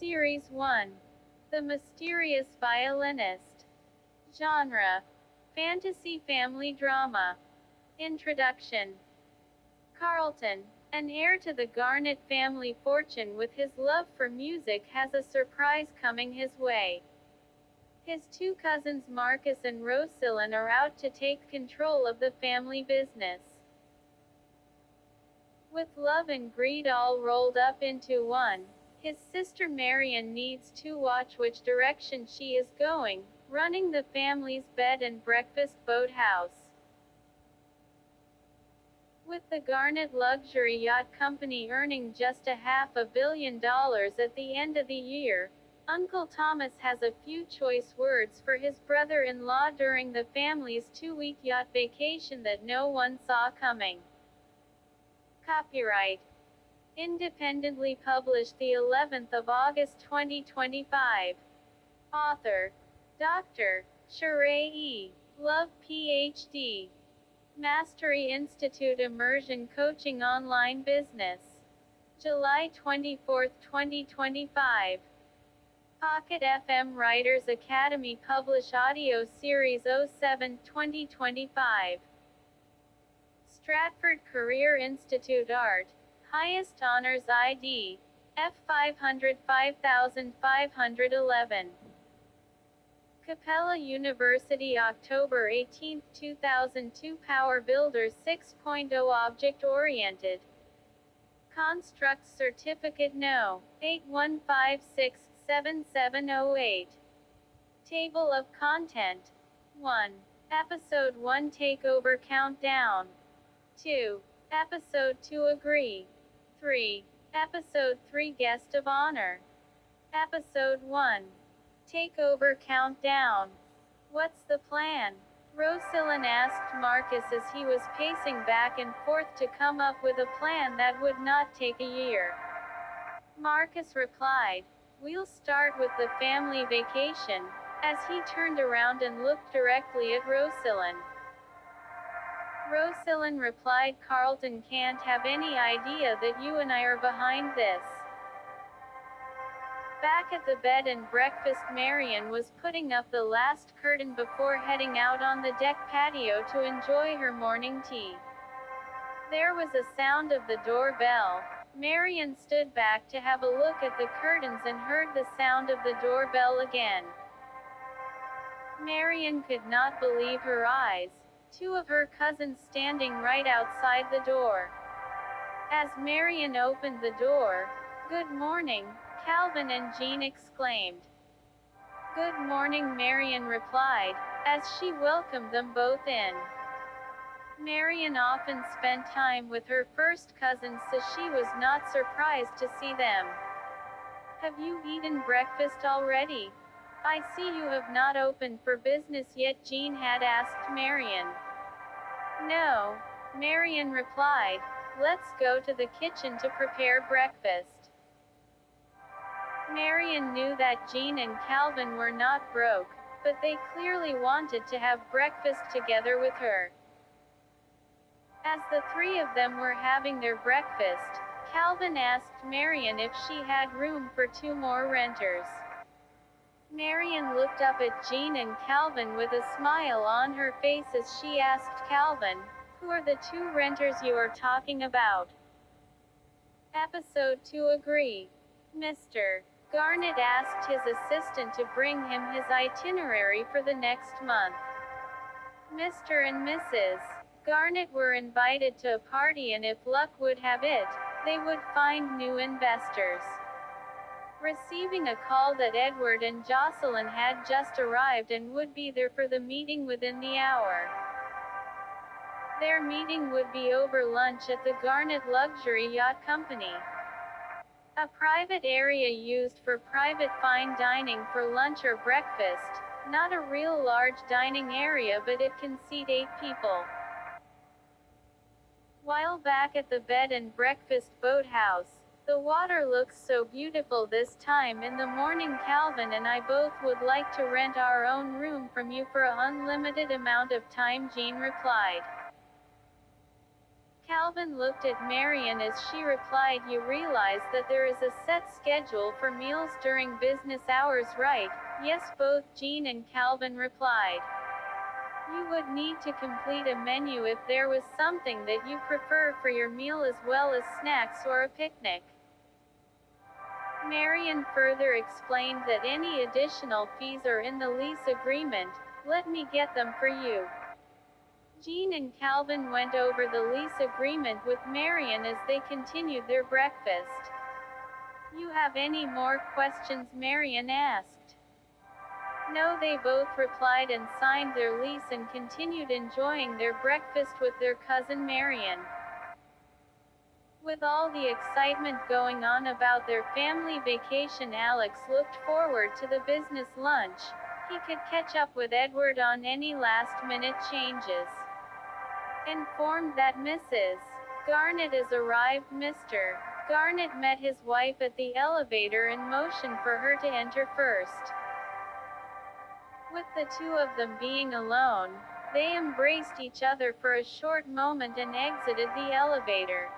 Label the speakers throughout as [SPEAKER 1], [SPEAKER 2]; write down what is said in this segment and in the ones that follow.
[SPEAKER 1] Series 1. The Mysterious Violinist. Genre: Fantasy Family Drama. Introduction. Carlton, an heir to the Garnet family fortune with his love for music, has a surprise coming his way. His two cousins Marcus and Rosalind are out to take control of the family business. With love and greed all rolled up into one, his sister Marian needs to watch which direction she is going, running the family's bed and breakfast boathouse. With the Garnet Luxury Yacht Company earning just $500 million at the end of the year, Uncle Thomas has a few choice words for his brother-in-law during the family's 2-week yacht vacation that no one saw coming. Copyright. Independently published the 11th of August 2025. Author: Dr. Sheree E. Love PhD. Mastery Institute Immersion Coaching Online Business. July 24, 2025. Pocket FM Writers Academy Publish Audio Series 07, 2025. Stratford Career Institute Art. Highest Honors ID. F500 5511. Capella University October 18, 2002 Power Builder 6.0 Object-Oriented. Construct Certificate No. 81567708. Table of Content. 1. Episode 1 Takeover Countdown. 2. Episode 2 Agree. 3. Episode 3 Guest of Honor. Episode 1. Takeover Countdown. What's the plan? Rosalind asked Marcus as he was pacing back and forth to come up with a plan that would not take a year. Marcus replied, "We'll start with the family vacation," as he turned around and looked directly at Rosalind. Rosalind replied, "Carlton can't have any idea that you and I are behind this." Back at the bed and breakfast, Marian was putting up the last curtain before heading out on the deck patio to enjoy her morning tea. There was a sound of the doorbell. Marian stood back to have a look at the curtains and heard the sound of the doorbell again. Marian could not believe her eyes. Two of her cousins standing right outside the door. As Marian opened the door, "Good morning," Calvin and Jean exclaimed. "Good morning," Marian replied, as she welcomed them both in. Marian often spent time with her first cousins, so she was not surprised to see them. "Have you eaten breakfast already? I see you have not opened for business yet," Jean had asked Marian. "No," Marian replied. "Let's go to the kitchen to prepare breakfast." Marian knew that Jean and Calvin were not broke, but they clearly wanted to have breakfast together with her. As the three of them were having their breakfast, Calvin asked Marian if she had room for 2 more renters. Marian looked up at Jean and Calvin with a smile on her face as she asked Calvin, "Who are the 2 renters you are talking about?" Episode 2 Agree. Mr. Garnet asked his assistant to bring him his itinerary for the next month. Mr. and Mrs. Garnet were invited to a party, and if luck would have it, they would find new investors. Receiving a call that Edward and Jocelyn had just arrived and would be there for the meeting within the hour. Their meeting would be over lunch at the Garnet Luxury Yacht Company. A private area used for private fine dining for lunch or breakfast, not a real large dining area, but it can seat 8 people. While back at the bed and breakfast boathouse, "The water looks so beautiful this time in the morning. Calvin and I both would like to rent our own room from you for an unlimited amount of time," Jean replied. Calvin looked at Marian as she replied, "You realize that there is a set schedule for meals during business hours, right?" "Yes," both Jean and Calvin replied. "You would need to complete a menu if there was something that you prefer for your meal as well as snacks or a picnic." Marian further explained that any additional fees are in the lease agreement. "Let me get them for you." Jean and Calvin went over the lease agreement with Marian as they continued their breakfast. "You have any more questions?" Marian asked. "No," they both replied and signed their lease and continued enjoying their breakfast with their cousin Marian. With all the excitement going on about their family vacation, Alex looked forward to the business lunch. He could catch up with Edward on any last-minute changes. Informed that Mrs. Garnet has arrived, Mr. Garnet met his wife at the elevator and motioned for her to enter first. With the two of them being alone, they embraced each other for a short moment and exited the elevator.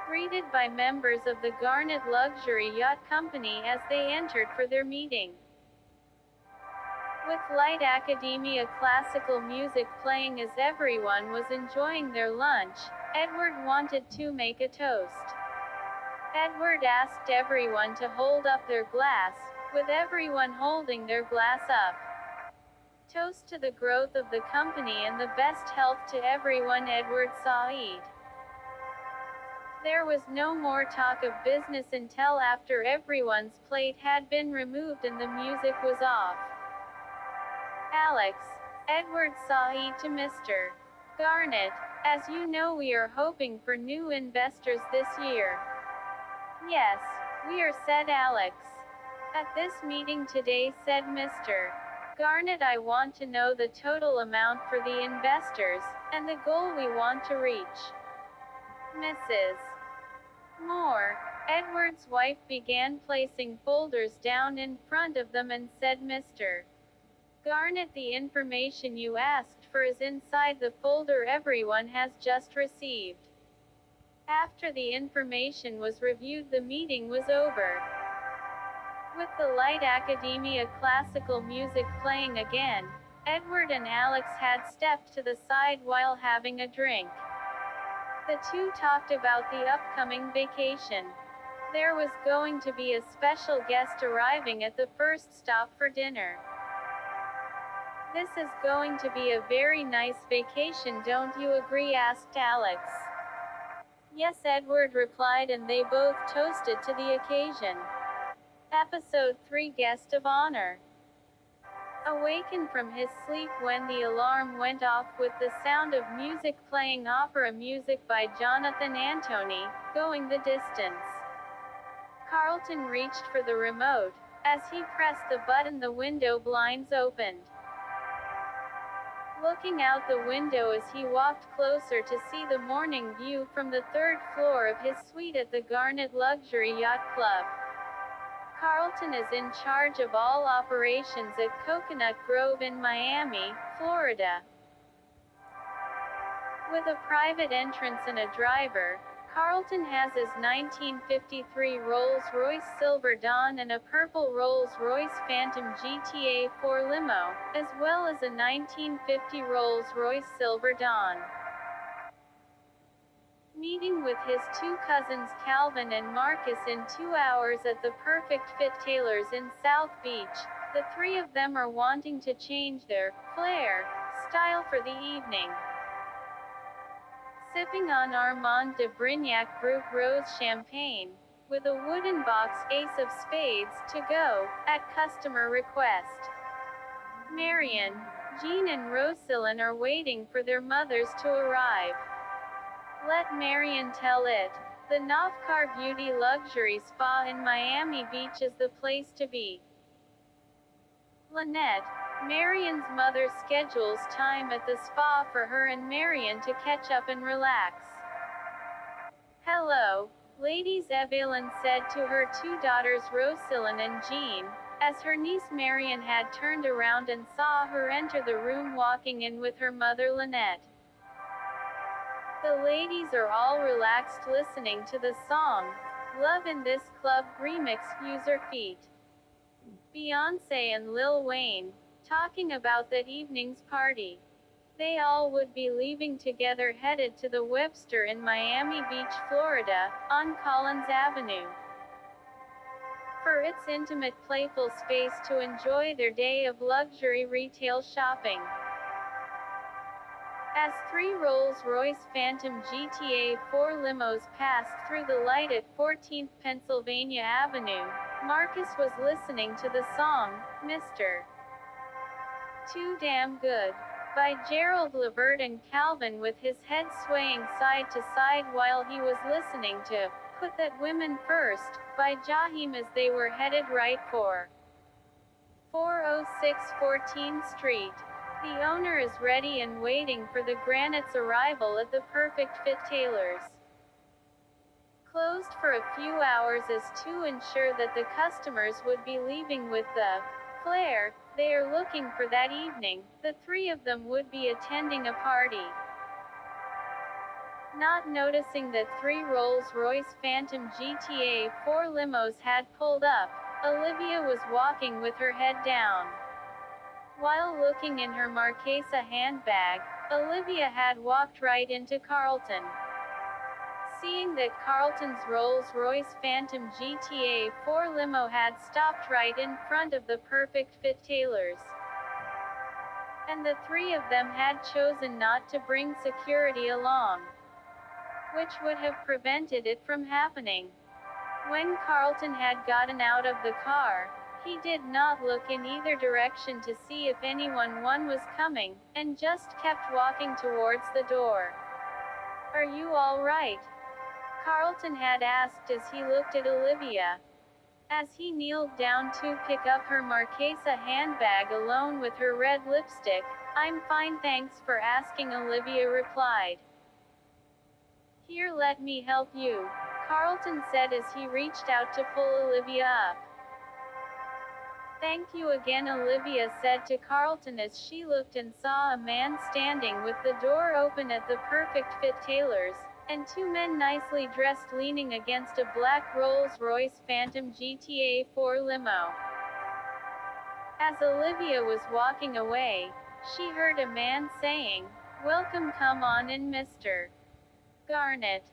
[SPEAKER 1] Greeted by members of the Garnet Luxury Yacht Company as they entered for their meeting. With light academia classical music playing as everyone was enjoying their lunch, Edward wanted to make a toast. Edward asked everyone to hold up their glass, with everyone holding their glass up. "Toast to the growth of the company and the best health to everyone," Edward Said. There was no more talk of business until after everyone's plate had been removed and the music was off. "Alex," Edward Said to Mr. Garnet, "as you know, we are hoping for new investors this year." "Yes, we are," said Alex. "At this meeting today," said Mr. Garnet, "I want to know the total amount for the investors, and the goal we want to reach." Mrs. Moore, Edward's wife, began placing folders down in front of them and said, "Mr. Garnet, the information you asked for is inside the folder everyone has just received." After the information was reviewed, the meeting was over. With the light academia classical music playing again, Edward and Alex had stepped to the side while having a drink. The two talked about the upcoming vacation. There was going to be a special guest arriving at the first stop for dinner. "This is going to be a very nice vacation, don't you agree?" asked Alex. "Yes," Edward replied, and they both toasted to the occasion. Episode 3, Guest of Honor. Awakened from his sleep when the alarm went off with the sound of music playing, opera music by Jonathan Antony, "Going the Distance." Carlton reached for the remote. As he pressed the button, the window blinds opened. Looking out the window as he walked closer to see the morning view from the third floor of his suite at the Garnet Luxury Yacht Club. Carlton is in charge of all operations at Coconut Grove in Miami, Florida. With a private entrance and a driver, Carlton has his 1953 Rolls-Royce Silver Dawn and a purple Rolls-Royce Phantom GTA 4 limo, as well as a 1950 Rolls-Royce Silver Dawn. Meeting with his two cousins Calvin and Marcus in 2 hours at the Perfect Fit Tailors in South Beach, the three of them are wanting to change their flair style for the evening. Sipping on Armand de Brignac Brut Rose Champagne, with a wooden box, Ace of Spades, to go, at customer request. Marian, Jean and Rosalind are waiting for their mothers to arrive. Let Marian tell it. The Novcar Beauty Luxury Spa in Miami Beach is the place to be. Lynette, Marian's mother, schedules time at the spa for her and Marian to catch up and relax. "Hello, ladies," Evelyn said to her two daughters Rosalind and Jean, as her niece Marian had turned around and saw her enter the room walking in with her mother Lynette. The ladies are all relaxed listening to the song, Love in This Club remix user feat. Beyonce and Lil Wayne, talking about that evening's party. They all would be leaving together headed to the Webster in Miami Beach, Florida, on Collins Avenue. For its intimate playful space to enjoy their day of luxury retail shopping. As three Rolls-Royce Phantom GTA 4 limos passed through the light at 14th Pennsylvania Avenue, Marcus was listening to the song, Mr. Too Damn Good, by Gerald Levert and Calvin, with his head swaying side to side while he was listening to Put That Women First, by Jaheim, as they were headed right for 406 14th Street. The owner is ready and waiting for the Granite's arrival at the Perfect Fit Tailors. Closed for a few hours as to ensure that the customers would be leaving with the flair they are looking for that evening. The three of them would be attending a party. Not noticing that three Rolls-Royce Phantom GTA 4 limos had pulled up, Olivia was walking with her head down. While looking in her Marchesa handbag, Olivia had walked right into Carlton. Seeing that Carlton's Rolls-Royce Phantom GTA 4 limo had stopped right in front of the Perfect Fit Tailors, and the three of them had chosen not to bring security along, which would have prevented it from happening. When Carlton had gotten out of the car, he did not look in either direction to see if anyone was coming, and just kept walking towards the door. "Are you all right?" Carlton had asked as he looked at Olivia. As he kneeled down to pick up her Marchesa handbag along with her red lipstick. "I'm fine, thanks for asking," Olivia replied. "Here, let me help you," Carlton said as he reached out to pull Olivia up. "Thank you again," Olivia said to Carlton as she looked and saw a man standing with the door open at the Perfect Fit Tailors, and two men nicely dressed leaning against a black Rolls-Royce Phantom GTA 4 limo. As Olivia was walking away, she heard a man saying, "Welcome, come on in, Mr. Garnett."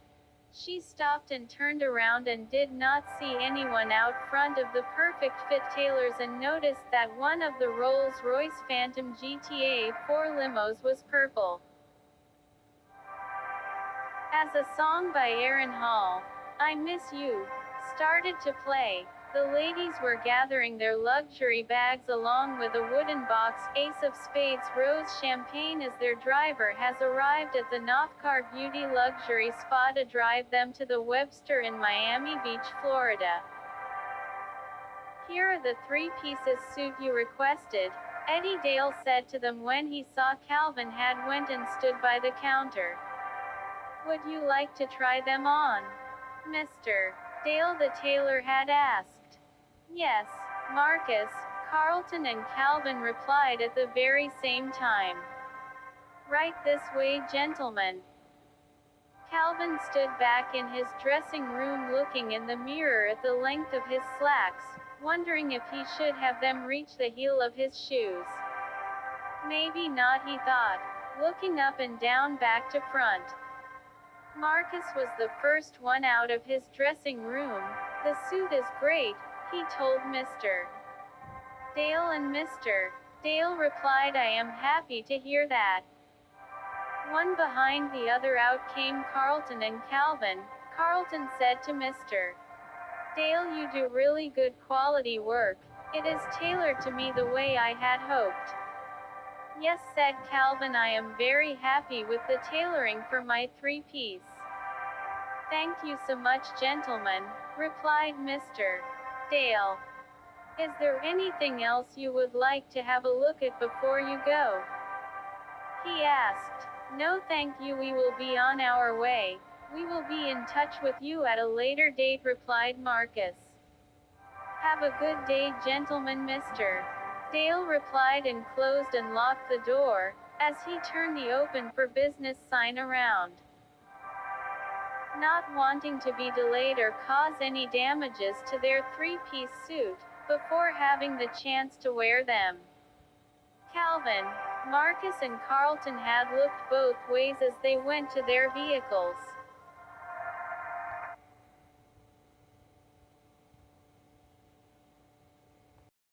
[SPEAKER 1] She stopped and turned around and did not see anyone out front of the Perfect Fit Tailors, and noticed that one of the Rolls-Royce Phantom GTA 4 limos was purple. As a song by Aaron Hall, "I Miss You," started to play, the ladies were gathering their luxury bags along with a wooden box, Ace of Spades Rose Champagne, as their driver has arrived at the Knopfcar Beauty Luxury Spa to drive them to the Webster in Miami Beach, Florida. "Here are the three-pieces suit you requested," Eddie Dale said to them when he saw Calvin had went and stood by the counter. "Would you like to try them on, Mr. Dale?" the tailor had asked. "Yes, Marcus," Carlton and Calvin replied at the very same time. "Right this way, gentlemen." Calvin stood back in his dressing room looking in the mirror at the length of his slacks, wondering if he should have them reach the heel of his shoes. Maybe not, he thought, looking up and down back to front. Marcus was the first one out of his dressing room. "The suit is great," he told Mr. Dale, and Mr. Dale replied, "I am happy to hear that." One behind the other out came Carlton and Calvin. Carlton said to Mr. Dale, "You do really good quality work. It is tailored to me the way I had hoped." "Yes," said Calvin, "I am very happy with the tailoring for my three-piece." "Thank you so much, gentlemen," replied Mr. Dale. "Is there anything else you would like to have a look at before you go?" he asked. "No, thank you, we will be on our way. We will be in touch with you at a later date," replied Marcus. "Have a good day, gentlemen," Mr. Dale replied, and closed and locked the door, as he turned the "Open for Business" sign around. not wanting to be delayed or cause any damages to their three-piece suit, before having the chance to wear them. Calvin, Marcus and Carlton had looked both ways as they went to their vehicles.